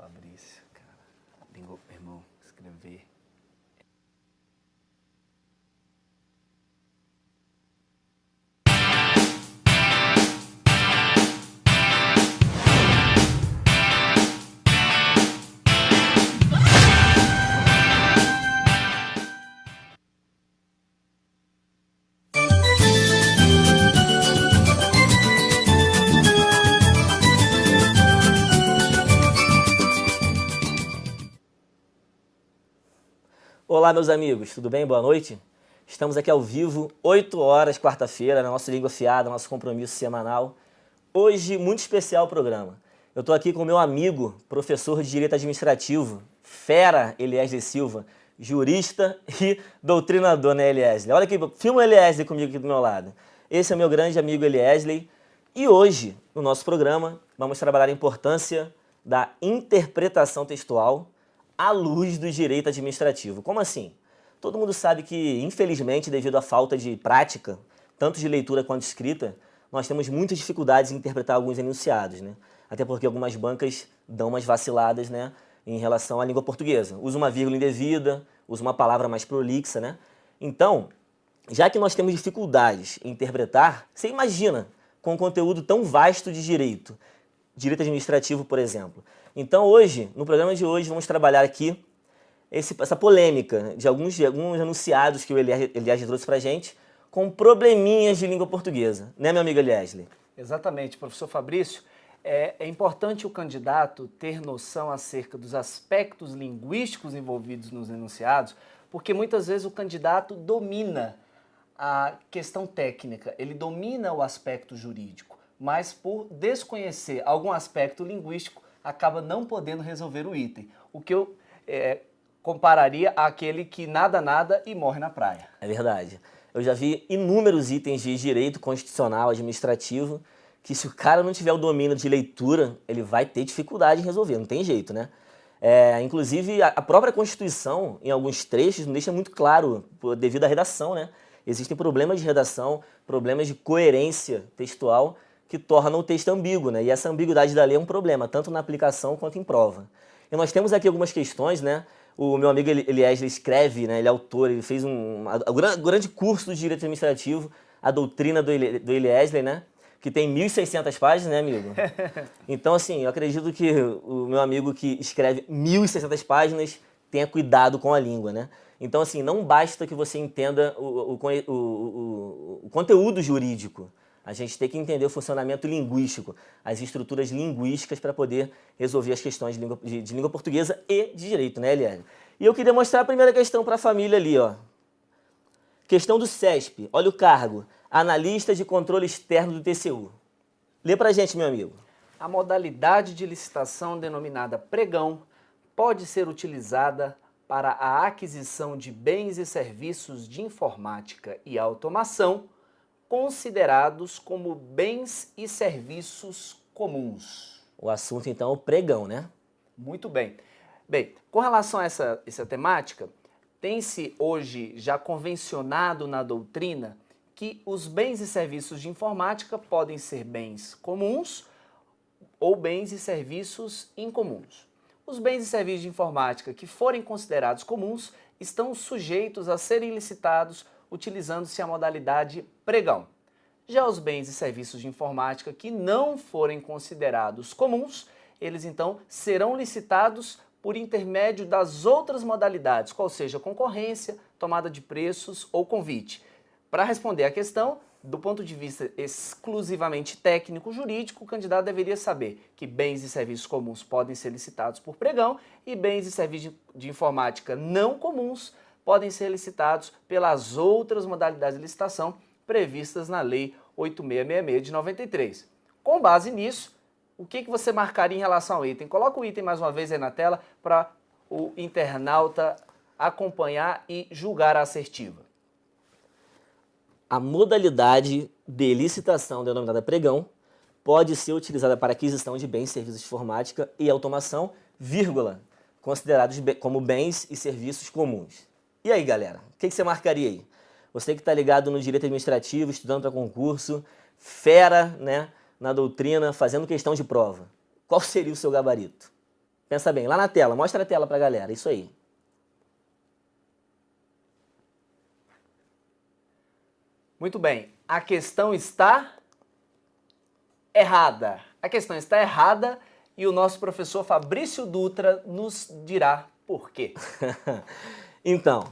Fabrício, cara. Língua, irmão, escrever. Olá, meus amigos, tudo bem? Boa noite. Estamos aqui ao vivo, 8 horas, quarta-feira, na nossa Língua Afiada, nosso compromisso semanal. Hoje, muito especial o programa. Eu estou aqui com o meu amigo, professor de Direito Administrativo, fera Eliesley Silva, jurista e doutrinador, né, Eliesley? Olha aqui, filma o Eliesley comigo aqui do meu lado. Esse é meu grande amigo Eliesley. E hoje, no nosso programa, vamos trabalhar a importância da interpretação textual à luz do direito administrativo. Como assim? Todo mundo sabe que, infelizmente, devido à falta de prática, tanto de leitura quanto de escrita, nós temos muitas dificuldades em interpretar alguns enunciados, né? Até porque algumas bancas dão umas vaciladas, né, em relação à língua portuguesa. Usa uma vírgula indevida, usa uma palavra mais prolixa, né? Então, já que nós temos dificuldades em interpretar, você imagina com um conteúdo tão vasto de direito administrativo, por exemplo. Então hoje, no programa de hoje, vamos trabalhar aqui essa polêmica de alguns enunciados que o Eliesley trouxe pra gente com probleminhas de língua portuguesa. Né, meu amigo Eliesley? Exatamente, professor Fabrício. É importante o candidato ter noção acerca dos aspectos linguísticos envolvidos nos enunciados, porque muitas vezes o candidato domina a questão técnica, ele domina o aspecto jurídico, mas por desconhecer algum aspecto linguístico, acaba não podendo resolver o item. O que eu compararia àquele que nada e morre na praia. É verdade. Eu já vi inúmeros itens de direito constitucional, administrativo, que se o cara não tiver o domínio de leitura, ele vai ter dificuldade em resolver, não tem jeito, né? Inclusive, a própria Constituição, em alguns trechos, não deixa muito claro, devido à redação, né? Existem problemas de redação, problemas de coerência textual, que tornam o texto ambíguo, né? E essa ambiguidade da lei é um problema, tanto na aplicação quanto em prova. E nós temos aqui algumas questões, né? O meu amigo Eliesley escreve, né? Ele é autor, ele fez um grande curso de Direito Administrativo, a doutrina do Eliesley, né? Que tem 1.600 páginas, né, amigo? Então, assim, eu acredito que o meu amigo que escreve 1.600 páginas tenha cuidado com a língua, né? Então, assim, não basta que você entenda o conteúdo jurídico. A gente tem que entender o funcionamento linguístico, as estruturas linguísticas para poder resolver as questões de língua portuguesa e de direito, né, Eliane? E eu queria mostrar a primeira questão para a família ali, ó. Questão do CESP. Olha o cargo. Analista de controle externo do TCU. Lê pra gente, meu amigo. A modalidade de licitação denominada pregão pode ser utilizada para a aquisição de bens e serviços de informática e automação considerados como bens e serviços comuns. O assunto, então, é o pregão, né? Muito bem. Bem, com relação a essa temática, tem-se hoje já convencionado na doutrina que os bens e serviços de informática podem ser bens comuns ou bens e serviços incomuns. Os bens e serviços de informática que forem considerados comuns estão sujeitos a serem licitados utilizando-se a modalidade pregão. Já os bens e serviços de informática que não forem considerados comuns, eles então serão licitados por intermédio das outras modalidades, qual seja concorrência, tomada de preços ou convite. Para responder à questão, do ponto de vista exclusivamente técnico-jurídico, o candidato deveria saber que bens e serviços comuns podem ser licitados por pregão e bens e serviços de informática não comuns podem ser licitados pelas outras modalidades de licitação previstas na Lei 8666 de 93. Com base nisso, o que você marcaria em relação ao item? Coloca o item mais uma vez aí na tela para o internauta acompanhar e julgar a assertiva. A modalidade de licitação denominada pregão pode ser utilizada para aquisição de bens e serviços de informática e automação, vírgula, considerados como bens e serviços comuns. E aí, galera, o que você marcaria aí? Você que está ligado no direito administrativo, estudando para concurso, fera, né, na doutrina, fazendo questão de prova. Qual seria o seu gabarito? Pensa bem, lá na tela, mostra a tela pra galera, isso aí. Muito bem, a questão está errada. A questão está errada e o nosso professor Fabrício Dutra nos dirá por quê. Então,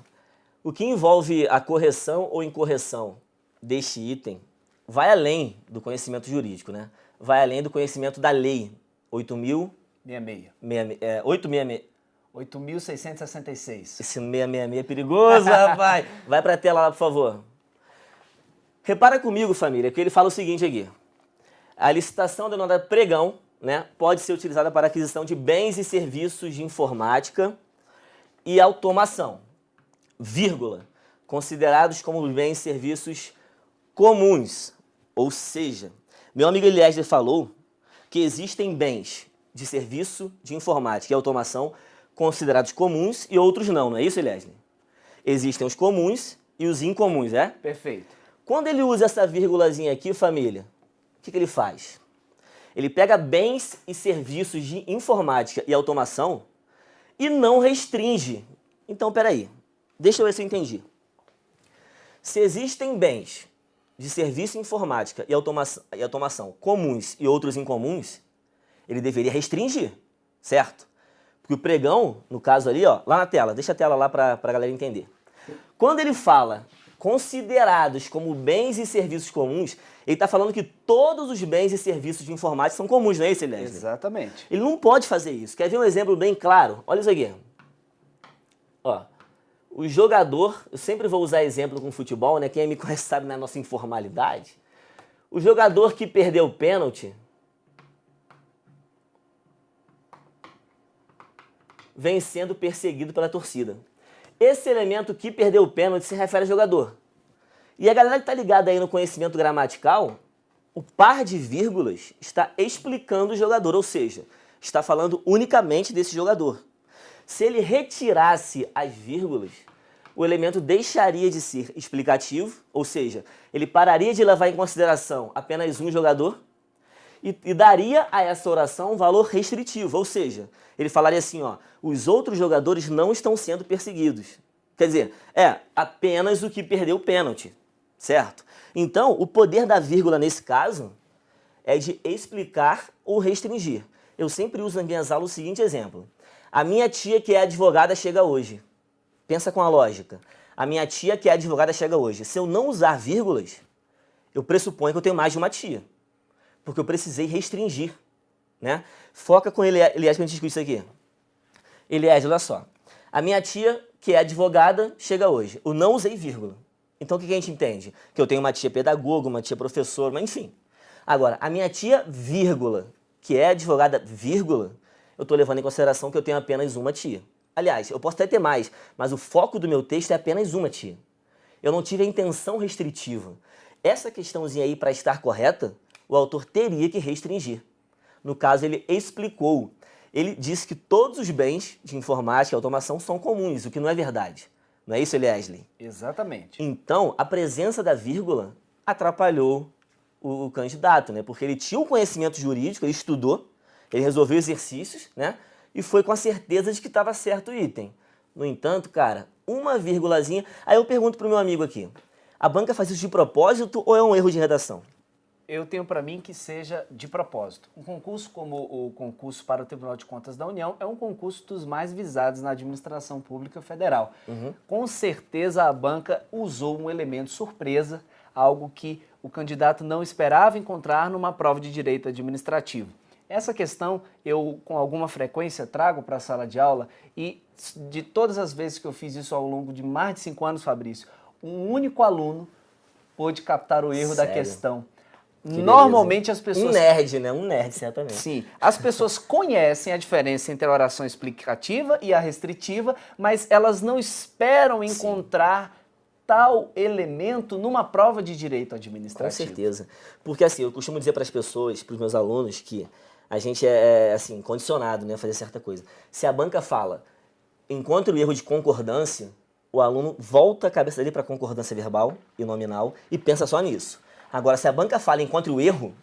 o que envolve a correção ou incorreção deste item vai além do conhecimento jurídico, né? Vai além do conhecimento da lei 8.666. Esse 666 é perigoso, rapaz. Vai pra tela lá, por favor. Repara comigo, família, que ele fala o seguinte aqui. A licitação denominada pregão, né, pode ser utilizada para aquisição de bens e serviços de informática e automação, vírgula, considerados como bens e serviços comuns. Ou seja, meu amigo Eliezer falou que existem bens de serviço de informática e automação considerados comuns e outros não é isso, Eliezer? Existem os comuns e os incomuns, é? Perfeito. Quando ele usa essa vírgulazinha aqui, família, o que ele faz? Ele pega bens e serviços de informática e automação e não restringe. Então, peraí, deixa eu ver se eu entendi. Se existem bens de serviço informática e automação comuns e outros incomuns, ele deveria restringir, certo? Porque o pregão, no caso ali, ó, lá na tela, deixa a tela lá para a galera entender. Quando ele fala considerados como bens e serviços comuns, ele está falando que todos os bens e serviços de informática são comuns, não é isso, Eliezer? Exatamente. Ele não pode fazer isso. Quer ver um exemplo bem claro? Olha isso aqui. Ó, o jogador, eu sempre vou usar exemplo com futebol, né? Quem me conhece sabe na nossa informalidade. O jogador que perdeu o pênalti vem sendo perseguido pela torcida. Esse elemento que perdeu o pênalti se refere ao jogador. E a galera que está ligada aí no conhecimento gramatical, o par de vírgulas está explicando o jogador, ou seja, está falando unicamente desse jogador. Se ele retirasse as vírgulas, o elemento deixaria de ser explicativo, ou seja, ele pararia de levar em consideração apenas um jogador e daria a essa oração um valor restritivo, ou seja, ele falaria assim, ó, os outros jogadores não estão sendo perseguidos. Quer dizer, é apenas o que perdeu o pênalti, certo? Então, o poder da vírgula nesse caso é de explicar ou restringir. Eu sempre uso nas minhas aulas o seguinte exemplo. A minha tia que é advogada chega hoje. Pensa com a lógica. A minha tia que é advogada chega hoje. Se eu não usar vírgulas, eu pressuponho que eu tenho mais de uma tia. Porque eu precisei restringir, né? Foca com Elias pra gente discutir isso aqui. Elias, olha só. A minha tia, que é advogada, chega hoje. Eu não usei vírgula. Então o que a gente entende? Que eu tenho uma tia pedagoga, uma tia professora, mas enfim. Agora, a minha tia, vírgula, que é advogada, vírgula, eu estou levando em consideração que eu tenho apenas uma tia. Aliás, eu posso até ter mais, mas o foco do meu texto é apenas uma tia. Eu não tive a intenção restritiva. Essa questãozinha aí, para estar correta, o autor teria que restringir. No caso, ele explicou. Ele disse que todos os bens de informática e automação são comuns, o que não é verdade. Não é isso, Eliezer? Exatamente. Então, a presença da vírgula atrapalhou o candidato, né? Porque ele tinha o conhecimento jurídico, ele estudou, ele resolveu exercícios, né? E foi com a certeza de que estava certo o item. No entanto, cara, uma vírgulazinha... Aí eu pergunto pro meu amigo aqui, a banca faz isso de propósito ou é um erro de redação? Eu tenho para mim que seja de propósito. Um concurso como o concurso para o Tribunal de Contas da União é um concurso dos mais visados na administração pública federal. Com certeza a banca usou um elemento surpresa, algo que o candidato não esperava encontrar numa prova de direito administrativo. Essa questão eu com alguma frequência trago para a sala de aula e de todas as vezes que eu fiz isso ao longo de mais de 5 anos, Fabrício, um único aluno pôde captar o erro da questão. Normalmente as pessoas... Um nerd, né? Um nerd, certamente. Sim. As pessoas conhecem a diferença entre a oração explicativa e a restritiva, mas elas não esperam encontrar tal elemento numa prova de direito administrativo. Com certeza. Porque assim, eu costumo dizer para as pessoas, para os meus alunos, que a gente é assim, condicionado, né, a fazer certa coisa. Se a banca fala, encontre o erro de concordância, o aluno volta a cabeça dele para a concordância verbal e nominal e pensa só nisso. Agora, se a banca fala encontre o erro,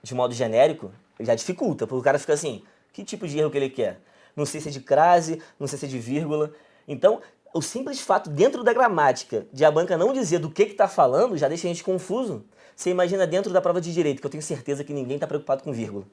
de modo genérico, ele já dificulta, porque o cara fica assim, que tipo de erro que ele quer? não sei se é de crase, não sei se é de vírgula. Então, o simples fato, dentro da gramática, de a banca não dizer do que está falando, já deixa a gente confuso. Você imagina dentro da prova de direito, que eu tenho certeza que ninguém está preocupado com vírgula.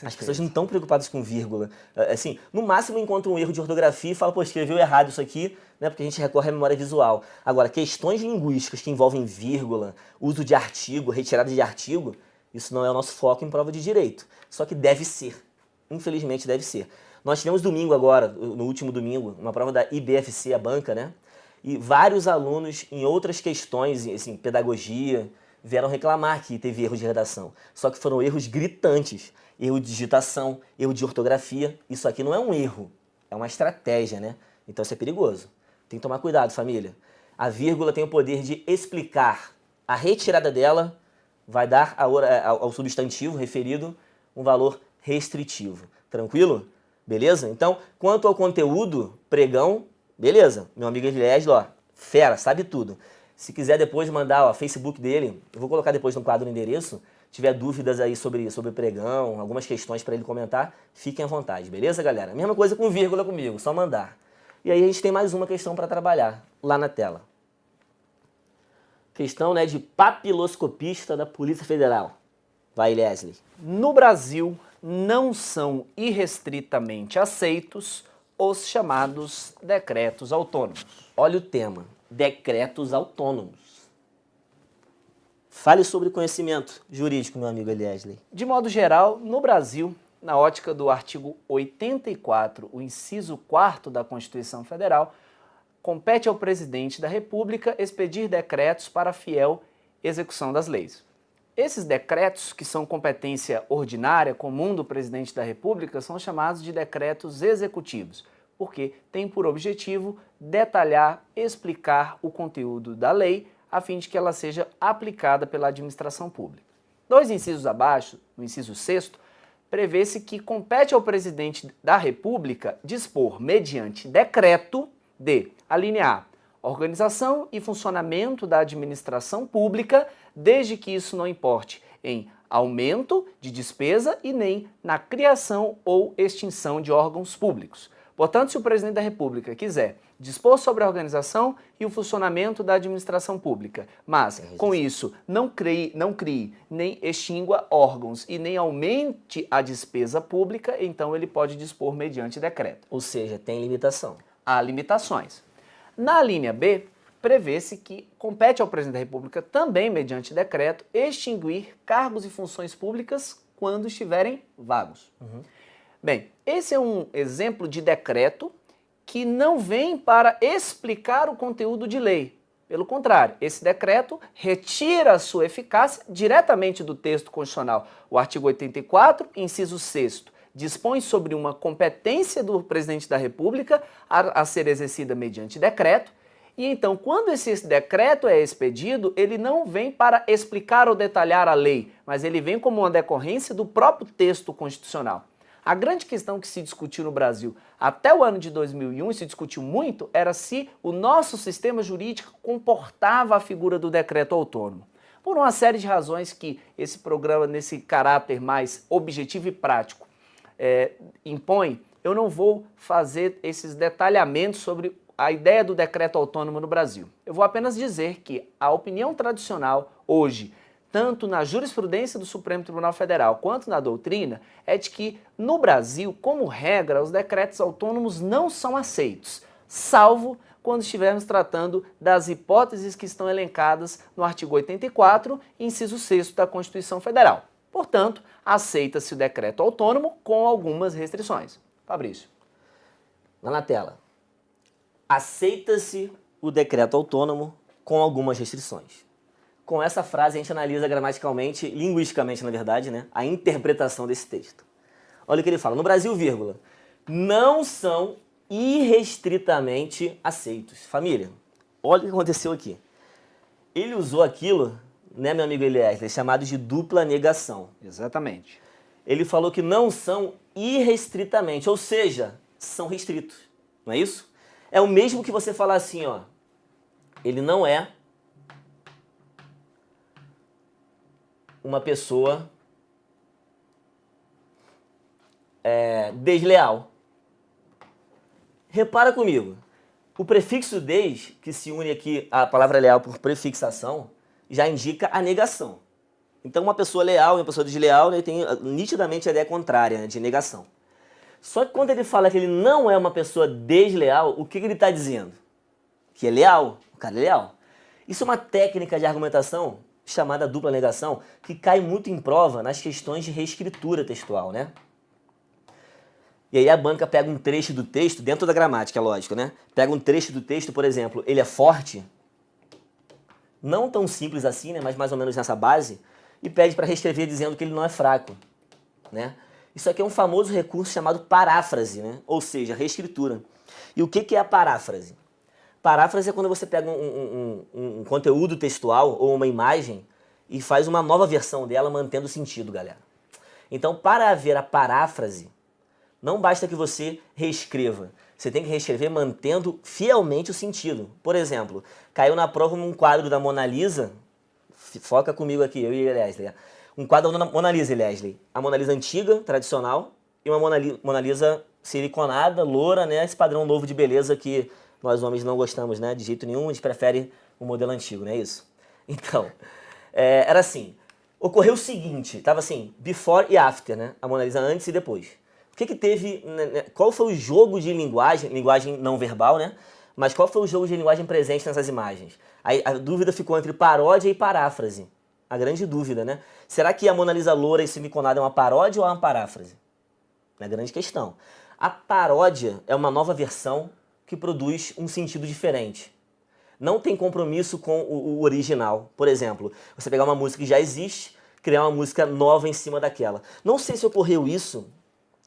As pessoas não estão preocupadas com vírgula. Assim, no máximo encontram um erro de ortografia e falam, pô, escreveu errado isso aqui, né? Porque a gente recorre à memória visual. Agora, questões linguísticas que envolvem vírgula, uso de artigo, retirada de artigo, isso não é o nosso foco em prova de direito. Só que deve ser. Infelizmente deve ser. Nós tivemos domingo agora, no último domingo, uma prova da IBFC, a banca, né? E vários alunos em outras questões, assim, pedagogia, vieram reclamar que teve erro de redação. Só que foram erros gritantes. Erro de digitação, erro de ortografia. Isso aqui não é um erro, é uma estratégia, né? Então isso é perigoso. Tem que tomar cuidado, família. A vírgula tem o poder de explicar. A retirada dela vai dar ao substantivo referido um valor restritivo. Tranquilo? Beleza? Então, quanto ao conteúdo, pregão, beleza. Meu amigo Eliésio, ó, fera, sabe tudo. Se quiser depois mandar, ó, Facebook dele, eu vou colocar depois no quadro o endereço. Tiver dúvidas aí sobre pregão, algumas questões para ele comentar, fiquem à vontade, beleza, galera? Mesma coisa com vírgula comigo, só mandar. E aí a gente tem mais uma questão para trabalhar lá na tela. Questão, né, de papiloscopista da Polícia Federal. Vai, Leslie. No Brasil, não são irrestritamente aceitos os chamados decretos autônomos. Olha o tema, decretos autônomos. Fale sobre conhecimento jurídico, meu amigo Eliésley. De modo geral, no Brasil, na ótica do artigo 84, o inciso 4º da Constituição Federal, compete ao presidente da República expedir decretos para a fiel execução das leis. Esses decretos, que são competência ordinária comum do presidente da República, são chamados de decretos executivos, porque têm por objetivo detalhar, explicar o conteúdo da lei, a fim de que ela seja aplicada pela administração pública. 2 incisos abaixo, no inciso 6º, prevê-se que compete ao presidente da República dispor, mediante decreto, de, alínea A, organização e funcionamento da administração pública, desde que isso não importe em aumento de despesa e nem na criação ou extinção de órgãos públicos. Portanto, se o presidente da República quiser dispor sobre a organização e o funcionamento da administração pública, mas com isso não crie nem extingua órgãos e nem aumente a despesa pública, então ele pode dispor mediante decreto. Ou seja, tem limitação. Há limitações. Na linha B, prevê-se que compete ao presidente da República, também mediante decreto, extinguir cargos e funções públicas quando estiverem vagos. Bem, esse é um exemplo de decreto que não vem para explicar o conteúdo de lei. Pelo contrário, esse decreto retira a sua eficácia diretamente do texto constitucional. O artigo 84, inciso 6º, dispõe sobre uma competência do presidente da República a ser exercida mediante decreto. E então, quando esse decreto é expedido, ele não vem para explicar ou detalhar a lei, mas ele vem como uma decorrência do próprio texto constitucional. A grande questão que se discutiu no Brasil até o ano de 2001, e se discutiu muito, era se o nosso sistema jurídico comportava a figura do decreto autônomo. Por uma série de razões que esse programa, nesse caráter mais objetivo e prático, impõe, eu não vou fazer esses detalhamentos sobre a ideia do decreto autônomo no Brasil. Eu vou apenas dizer que a opinião tradicional hoje, tanto na jurisprudência do Supremo Tribunal Federal quanto na doutrina, é de que no Brasil, como regra, os decretos autônomos não são aceitos, salvo quando estivermos tratando das hipóteses que estão elencadas no artigo 84, inciso 6º da Constituição Federal. Portanto, aceita-se o decreto autônomo com algumas restrições. Fabrício. Lá na tela. Aceita-se o decreto autônomo com algumas restrições. Com essa frase a gente analisa gramaticalmente, linguisticamente na verdade, né, a interpretação desse texto. Olha o que ele fala. No Brasil, vírgula, não são irrestritamente aceitos. Família, olha o que aconteceu aqui. Ele usou aquilo, né, meu amigo Eliésio, chamado de dupla negação. Exatamente. Ele falou que não são irrestritamente, ou seja, são restritos. Não é isso? É o mesmo que você falar assim, ó. Ele não é uma pessoa desleal. Repara comigo, o prefixo des, que se une aqui à palavra leal por prefixação, já indica a negação. Então uma pessoa leal e uma pessoa desleal, né, tem nitidamente a ideia contrária, né, de negação. Só que quando ele fala que ele não é uma pessoa desleal, o que ele está dizendo? Que é leal, o cara é leal. Isso é uma técnica de argumentação chamada dupla negação, que cai muito em prova nas questões de reescritura textual, né? E aí a banca pega um trecho do texto, dentro da gramática, é lógico, né? Pega um trecho do texto, por exemplo, ele é forte, não tão simples assim, né, mas mais ou menos nessa base, e pede para reescrever dizendo que ele não é fraco, né? Isso aqui é um famoso recurso chamado paráfrase, né? Ou seja, reescritura. E o que é a paráfrase? Paráfrase é quando você pega um conteúdo textual ou uma imagem e faz uma nova versão dela mantendo o sentido, galera. Então, para haver a paráfrase, não basta que você reescreva. Você tem que reescrever mantendo fielmente o sentido. Por exemplo, caiu na prova um quadro da Mona Lisa. Foca comigo aqui, eu e a Leslie. Um quadro da Mona Lisa, Leslie. A Mona Lisa antiga, tradicional, e uma Mona Lisa siliconada, loura, né? Esse padrão novo de beleza que nós homens não gostamos, né? De jeito nenhum, a gente prefere o modelo antigo, não é isso? Então, era assim. Ocorreu o seguinte, tava assim, before e after, né? A Mona Lisa antes e depois. O que teve, qual foi o jogo de linguagem não verbal, né? Mas qual foi o jogo de linguagem presente nessas imagens? Aí a dúvida ficou entre paródia e paráfrase. A grande dúvida, né? Será que a Mona Lisa loura e siliconada é uma paródia ou é uma paráfrase? É a grande questão. A paródia é uma nova versão que produz um sentido diferente. Não tem compromisso com o original. Por exemplo, você pegar uma música que já existe, criar uma música nova em cima daquela. Não sei se ocorreu isso,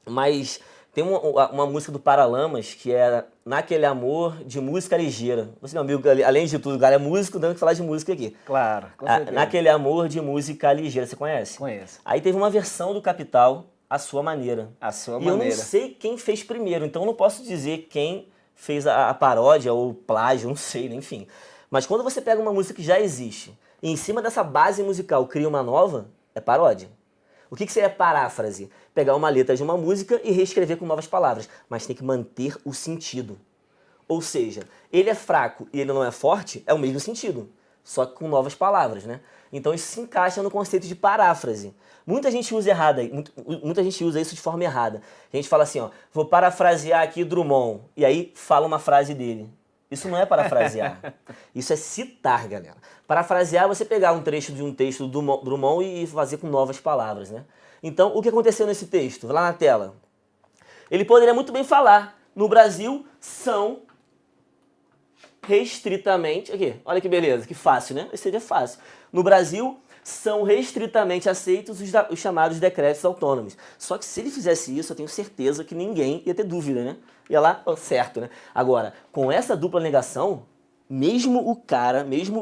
mas tem uma música do Paralamas que era Naquele Amor de Música Ligeira. Você, meu amigo, além de tudo, o cara é músico, dando que falar de música aqui. Claro, com certeza. Naquele Amor de Música Ligeira, você conhece? Conheço. Aí teve uma versão do Capital, à sua maneira. À sua e maneira. eu não sei quem fez primeiro, então eu não posso dizer quem fez a paródia ou plágio, não sei, enfim. Mas quando você pega uma música que já existe e em cima dessa base musical cria uma nova, é paródia. O que seria paráfrase? Pegar uma letra de uma música e reescrever com novas palavras, mas tem que manter o sentido. Ou seja, ele é fraco e ele não é forte, é o mesmo sentido, só que com novas palavras, né? Então isso se encaixa no conceito de paráfrase. Muita gente usa muita gente usa isso de forma errada. A gente fala assim, ó, vou parafrasear aqui Drummond, e aí fala uma frase dele. Isso não é parafrasear, isso é citar, galera. Parafrasear é você pegar um trecho de um texto do Drummond e fazer com novas palavras, né? Então, o que aconteceu nesse texto? Vai lá na tela. Ele poderia muito bem falar, no Brasil são restritamente... Aqui, olha que beleza, que fácil, né? Isso seria fácil. No Brasil são restritamente aceitos os chamados decretos autônomos. Só que se ele fizesse isso, eu tenho certeza que ninguém ia ter dúvida, né? Ia lá, certo, né? Agora, com essa dupla negação, mesmo o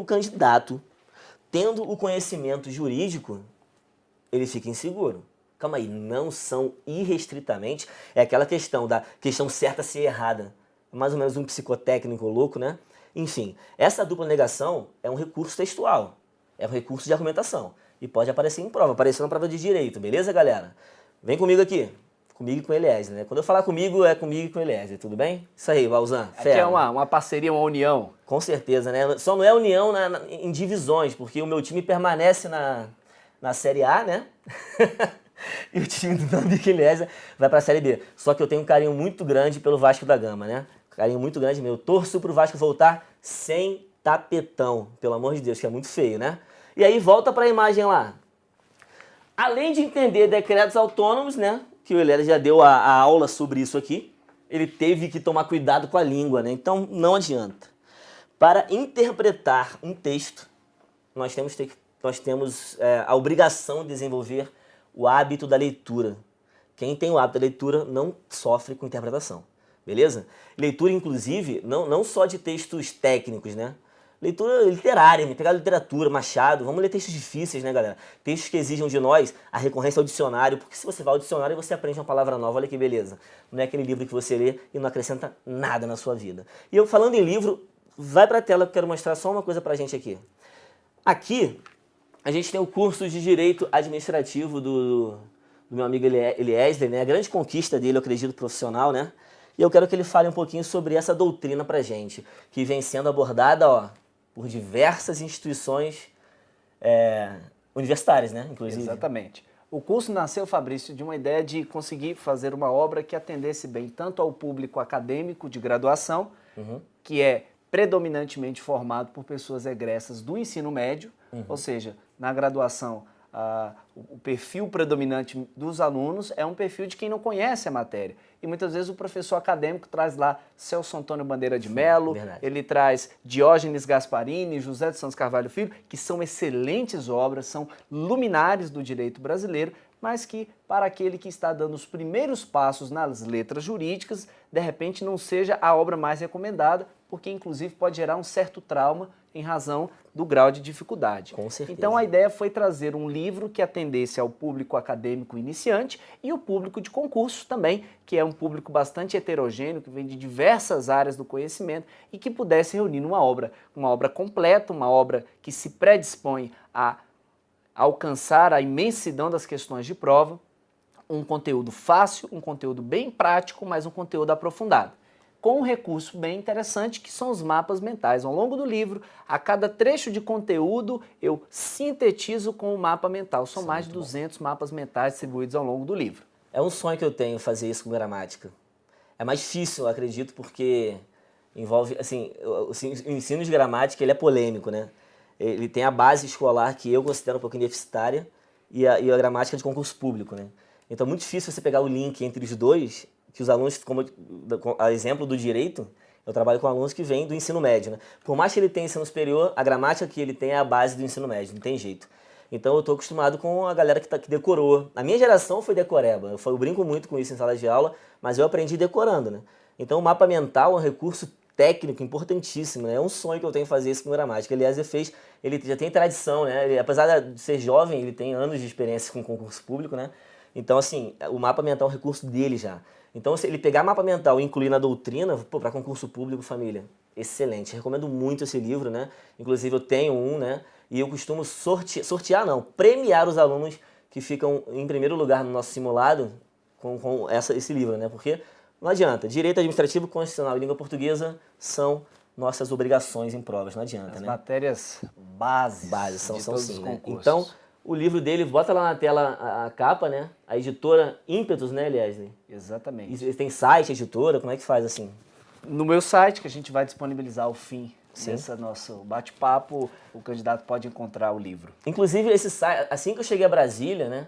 candidato, tendo o conhecimento jurídico, ele fica inseguro. Calma aí, não são irrestritamente, é aquela questão da questão certa ser errada. Mais ou menos um psicotécnico louco, né? Enfim, essa dupla negação é um recurso textual, é um recurso de argumentação e pode aparecer em prova, apareceu na prova de direito, beleza, galera? Vem comigo aqui. Comigo e com o Eliezer, né? Quando eu falar comigo, é comigo e com o Eliezer, tudo bem? Isso aí, Valzan, Aqui é uma parceria, uma união. Com certeza, né? Só não é união em divisões, porque o meu time permanece na Série A, né? E o time do Davi Eliezer vai pra Série B. Só que eu tenho um carinho muito grande pelo Vasco da Gama, né? Carinho muito grande meu. Eu torço pro Vasco voltar sem tapetão, pelo amor de Deus, que é muito feio, né? E aí volta pra imagem lá. Além de entender decretos autônomos, né? Que o Eliezer já deu a aula sobre isso aqui, ele teve que tomar cuidado com a língua, né? Então não adianta. Para interpretar um texto, nós temos a obrigação de desenvolver o hábito da leitura. Quem tem o hábito da leitura não sofre com interpretação, beleza? Leitura, inclusive, não só de textos técnicos, né? Leitura literária, pegar literatura, Machado, vamos ler textos difíceis, né, galera? Textos que exijam de nós a recorrência ao dicionário, porque se você vai ao dicionário você aprende uma palavra nova, olha que beleza. Não é aquele livro que você lê e não acrescenta nada na sua vida. E eu falando em livro, vai pra tela que eu quero mostrar só uma coisa pra gente aqui. Aqui, a gente tem o curso de Direito Administrativo do meu amigo Eliezer, né? A grande conquista dele, eu acredito, profissional, né? e eu quero que ele fale um pouquinho sobre essa doutrina pra gente, que vem sendo abordada, ó, por diversas instituições universitárias, né, inclusive. Exatamente. O curso nasceu, Fabrício, de uma ideia de conseguir fazer uma obra que atendesse bem tanto ao público acadêmico de graduação, que é predominantemente formado por pessoas egressas do ensino médio, ou seja, na graduação, o perfil predominante dos alunos é um perfil de quem não conhece a matéria. E muitas vezes o professor acadêmico traz lá Celso Antônio Bandeira de Mello, ele traz Diógenes Gasparini, José de Santos Carvalho Filho, que são excelentes obras, são luminares do direito brasileiro, mas que, para aquele que está dando os primeiros passos nas letras jurídicas, de repente não seja a obra mais recomendada, porque inclusive pode gerar um certo trauma em razão do grau de dificuldade. Com certeza. Então a ideia foi trazer um livro que atendesse ao público acadêmico iniciante e o público de concurso também, que é um público bastante heterogêneo, que vem de diversas áreas do conhecimento e que pudesse reunir numa obra, uma obra completa, uma obra que se predispõe a alcançar a imensidão das questões de prova, um conteúdo fácil, um conteúdo bem prático, mas um conteúdo aprofundado, com um recurso bem interessante que são os mapas mentais. Ao longo do livro, a cada trecho de conteúdo, eu sintetizo com o mapa mental. São mais de 200 mapas mentais distribuídos ao longo do livro. É um sonho que eu tenho fazer isso com gramática. É mais difícil, eu acredito, porque envolve, assim, o ensino de gramática ele é polêmico, né? Ele tem a base escolar que eu considero um pouquinho deficitária e a gramática de concurso público, né? Então é muito difícil você pegar o link entre os dois, que os alunos, como a exemplo do direito, eu trabalho com alunos que vêm do ensino médio, né? Por mais que ele tenha ensino superior, a gramática que ele tem é a base do ensino médio, não tem jeito. Então eu estou acostumado com a galera que decorou. A minha geração foi decoreba, eu brinco muito com isso em sala de aula, mas eu aprendi decorando, né? Então o mapa mental é um recurso técnico importantíssimo, né? É um sonho que eu tenho fazer isso com gramática. Aliás, ele já tem tradição, né? Apesar de ser jovem, ele tem anos de experiência com concurso público, né? Então, assim, o mapa mental é um recurso dele já. Então, se ele pegar mapa mental e incluir na doutrina, pô, para concurso público, família, excelente. Recomendo muito esse livro, né? Inclusive, eu tenho um, né? E eu costumo premiar os alunos que ficam em primeiro lugar no nosso simulado com esse livro, né? Porque não adianta. Direito administrativo, constitucional e língua portuguesa são nossas obrigações em provas, não adianta, As né? matérias bases são de todos sim, os né? concursos. Então, o livro dele, bota lá na tela a capa, né? A editora Ímpetus, né, Leslie? Exatamente. E tem site, editora, como é que faz assim? No meu site, que a gente vai disponibilizar ao fim desse nosso bate-papo, o candidato pode encontrar o livro. Inclusive, esse site, assim que eu cheguei a Brasília, né?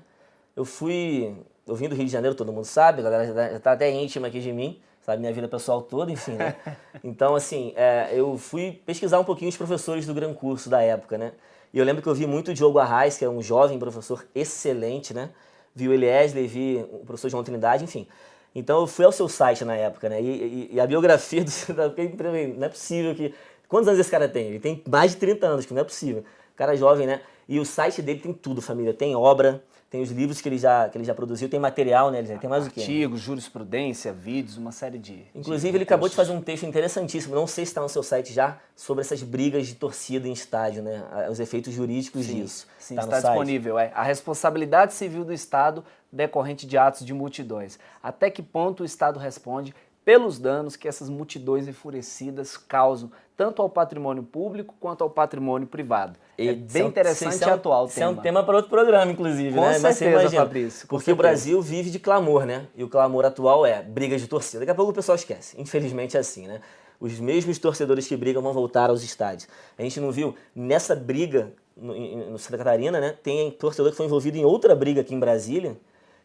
Eu vim do Rio de Janeiro, todo mundo sabe, a galera já tá até íntima aqui de mim, sabe minha vida pessoal toda, enfim, né? Então, assim, eu fui pesquisar um pouquinho os professores do Gran Curso da época, né? E eu lembro que eu vi muito o Diogo Arraes, que é um jovem professor excelente, né? Vi o Eliezer, vi o professor João Trindade, enfim. Então eu fui ao seu site na época, né? E a biografia não é possível que... Quantos anos esse cara tem? Ele tem mais de 30 anos, que não é possível. Cara jovem, né? E o site dele tem tudo, família. Tem obra, tem os livros que ele já produziu, tem material, né? Ele tem mais o quê? Artigos, jurisprudência, vídeos, uma série de... Inclusive, ele acabou de fazer um texto interessantíssimo, não sei se está no seu site já, sobre essas brigas de torcida em estádio, né? Os efeitos jurídicos disso. Sim, tá está disponível. A responsabilidade civil do Estado decorrente de atos de multidões. Até que ponto o Estado responde pelos danos que essas multidões enfurecidas causam, tanto ao patrimônio público quanto ao patrimônio privado. É bem interessante e atual o tema. Isso é um tema para outro programa, inclusive, com né? certeza, mas você imagina, Fabrício. Porque o Brasil vive de clamor, né? E o clamor atual é brigas de torcida. Daqui a pouco o pessoal esquece. Infelizmente é assim, né? Os mesmos torcedores que brigam vão voltar aos estádios. A gente não viu nessa briga no Santa Catarina, né? Tem torcedor que foi envolvido em outra briga aqui em Brasília,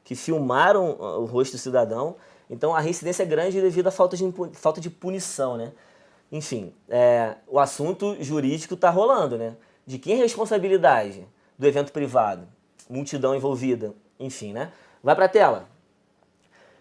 que filmaram o rosto do cidadão. Então a reincidência é grande devido à falta de punição, né? Enfim, o assunto jurídico está rolando, né? De quem é a responsabilidade do evento privado? Multidão envolvida, enfim, né? Vai para a tela.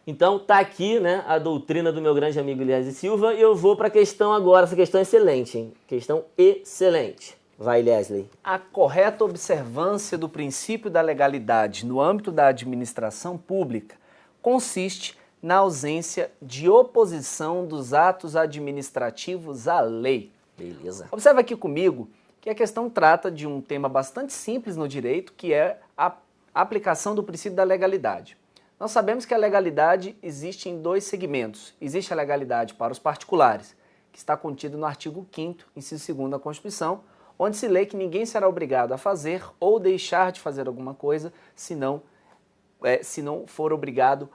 Então tá aqui, né, a doutrina do meu grande amigo Eliezer Silva e eu vou para a questão agora, essa questão é excelente, hein? Questão excelente. Vai, Leslie. A correta observância do princípio da legalidade no âmbito da administração pública consiste na ausência de oposição dos atos administrativos à lei. Beleza. Observa aqui comigo que a questão trata de um tema bastante simples no direito, que é a aplicação do princípio da legalidade. Nós sabemos que a legalidade existe em dois segmentos. Existe a legalidade para os particulares, que está contido no artigo 5º, inciso 2º da Constituição, onde se lê que ninguém será obrigado a fazer ou deixar de fazer alguma coisa se não for obrigado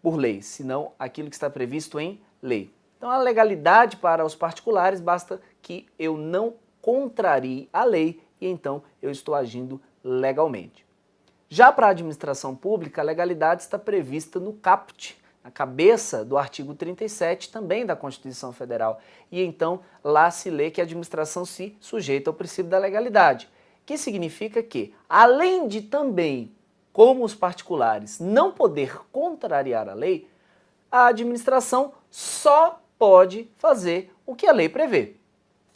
por lei, senão aquilo que está previsto em lei. Então, a legalidade para os particulares basta que eu não contrarie a lei e então eu estou agindo legalmente. Já para a administração pública, a legalidade está prevista no caput, na cabeça do artigo 37 também da Constituição Federal. E então lá se lê que a administração se sujeita ao princípio da legalidade, que significa que, além de também, como os particulares, não poder contrariar a lei, a administração só pode fazer o que a lei prevê.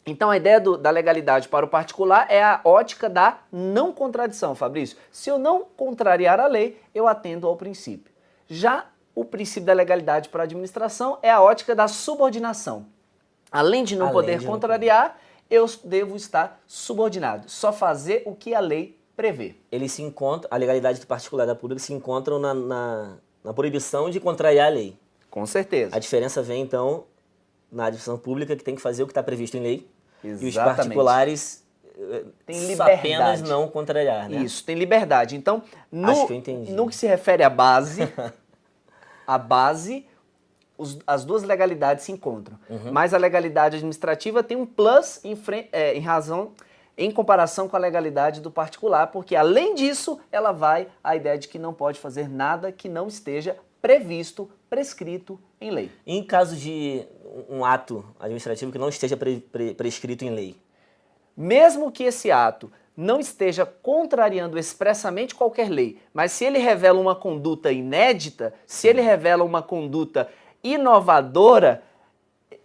Então a ideia da legalidade para o particular é a ótica da não contradição, Fabrício. Se eu não contrariar a lei, eu atendo ao princípio. Já o princípio da legalidade para a administração é a ótica da subordinação. Além de não poder contrariar, eu devo estar subordinado. Só fazer o que a lei prevê. Eles se encontram, a legalidade do particular e da pública se encontram na proibição de contrariar a lei. Com certeza. A diferença vem, então, na administração pública, que tem que fazer o que está previsto em lei. Exatamente. E os particulares tem liberdade. Apenas não contrariar, né? Isso, tem liberdade. Então, acho que eu entendi. No que se refere à base, as duas legalidades se encontram. Mas a legalidade administrativa tem um plus em comparação com a legalidade do particular, porque além disso, ela vai à ideia de que não pode fazer nada que não esteja previsto, prescrito em lei. Em caso de um ato administrativo que não esteja prescrito em lei? Mesmo que esse ato não esteja contrariando expressamente qualquer lei, mas se ele revela uma conduta inédita, se ele revela uma conduta inovadora,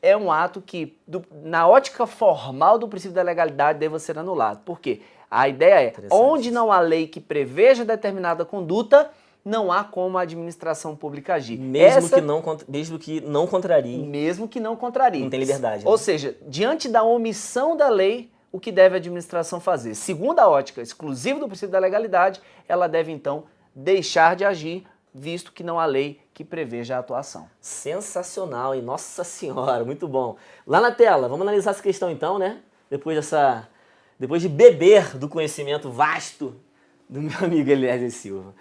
é um ato que, na ótica formal do princípio da legalidade, deva ser anulado. Por quê? A ideia é, onde não há lei que preveja determinada conduta, não há como a administração pública agir. Mesmo que não contrarie. Mesmo que não contrarie. Não tem liberdade. Ou seja, diante da omissão da lei, o que deve a administração fazer? Segundo a ótica exclusiva do princípio da legalidade, ela deve então deixar de agir, visto que não há lei que preveja a atuação. Sensacional, hein? Nossa Senhora, muito bom. Lá na tela, vamos analisar essa questão então, né? Depois de beber do conhecimento vasto do meu amigo Eliezer Silva.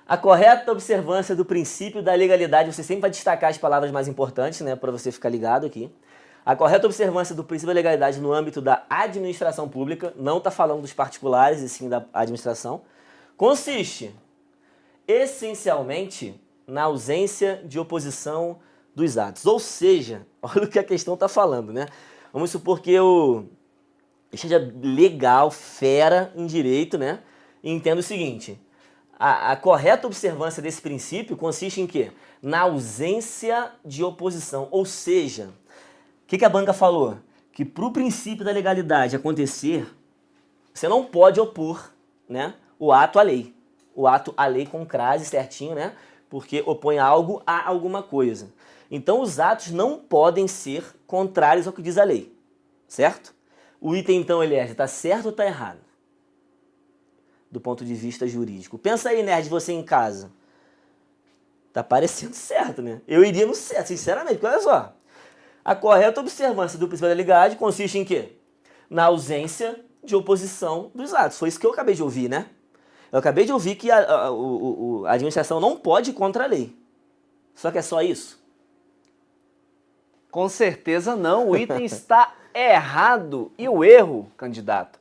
A correta observância do princípio da legalidade, você sempre vai destacar as palavras mais importantes, né? Para você ficar ligado aqui. A correta observância do princípio da legalidade no âmbito da administração pública, não está falando dos particulares e sim da administração, consiste essencialmente na ausência de oposição dos atos. Ou seja, olha o que a questão está falando, né? Vamos supor que eu seja legal, fera em direito, né? E entendo o seguinte, a correta observância desse princípio consiste em quê? Na ausência de oposição. Ou seja, o que a banca falou? Que para o princípio da legalidade acontecer, você não pode opor, né, o ato à lei. O ato à lei com crase certinho, né? Porque opõe algo a alguma coisa. Então os atos não podem ser contrários ao que diz a lei, certo? O item então, Eliezer, está certo ou está errado? Do ponto de vista jurídico. Pensa aí, nerd, você em casa. Tá parecendo certo, né? Eu iria no certo, sinceramente, porque olha só. A correta observância do princípio da legalidade consiste em quê? Na ausência de oposição dos atos. Foi isso que eu acabei de ouvir, né? Eu acabei de ouvir que a administração não pode ir contra a lei. Só que é só isso? Com certeza não. O item está errado. E o erro, candidato,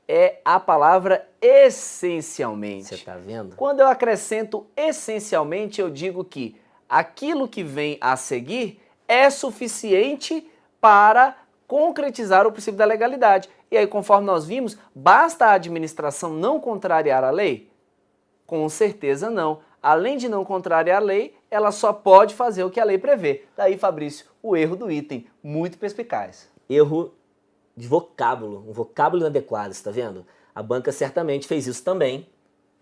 é a palavra essencialmente. Você está vendo? Quando eu acrescento essencialmente, eu digo que aquilo que vem a seguir é suficiente para concretizar o princípio da legalidade. E aí, conforme nós vimos, basta a administração não contrariar a lei? Com certeza não. Além de não contrariar a lei, ela só pode fazer o que a lei prevê. Daí, Fabrício, o erro do item, muito perspicaz. Erro de vocábulo, um vocábulo inadequado, você está vendo? A banca certamente fez isso também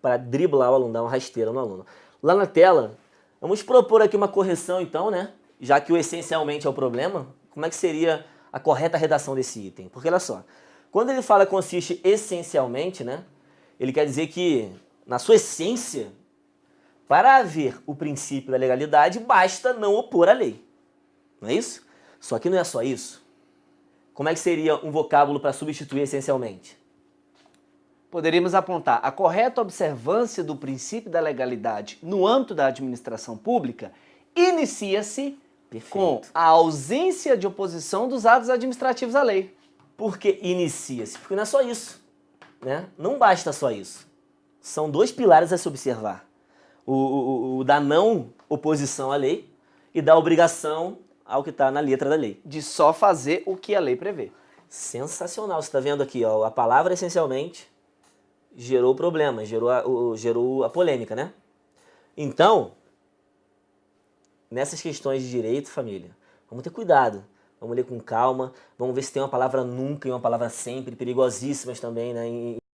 para driblar o aluno, dar uma rasteira no aluno. Lá na tela, vamos propor aqui uma correção então, né? Já que o essencialmente é o problema, como é que seria a correta redação desse item? Porque olha só, quando ele fala consiste essencialmente, né? Ele quer dizer que, na sua essência, Para haver o princípio da legalidade, basta não opor a lei. Não é isso? Só que não é só isso. Como é que seria um vocábulo para substituir essencialmente? Poderíamos apontar a correta observância do princípio da legalidade no âmbito da administração pública inicia-se com a ausência de oposição dos atos administrativos à lei. Por que inicia-se? Porque não é só isso, né? Não basta só isso. São dois pilares a se observar. O da não oposição à lei e da obrigação ao que está na letra da lei. De só fazer o que a lei prevê. Sensacional. Você está vendo aqui, ó, a palavra essencialmente gerou problema, gerou a polêmica, né? Então, nessas questões de direito, família, vamos ter cuidado. Vamos ler com calma, vamos ver se tem uma palavra nunca e uma palavra sempre, perigosíssimas também, né?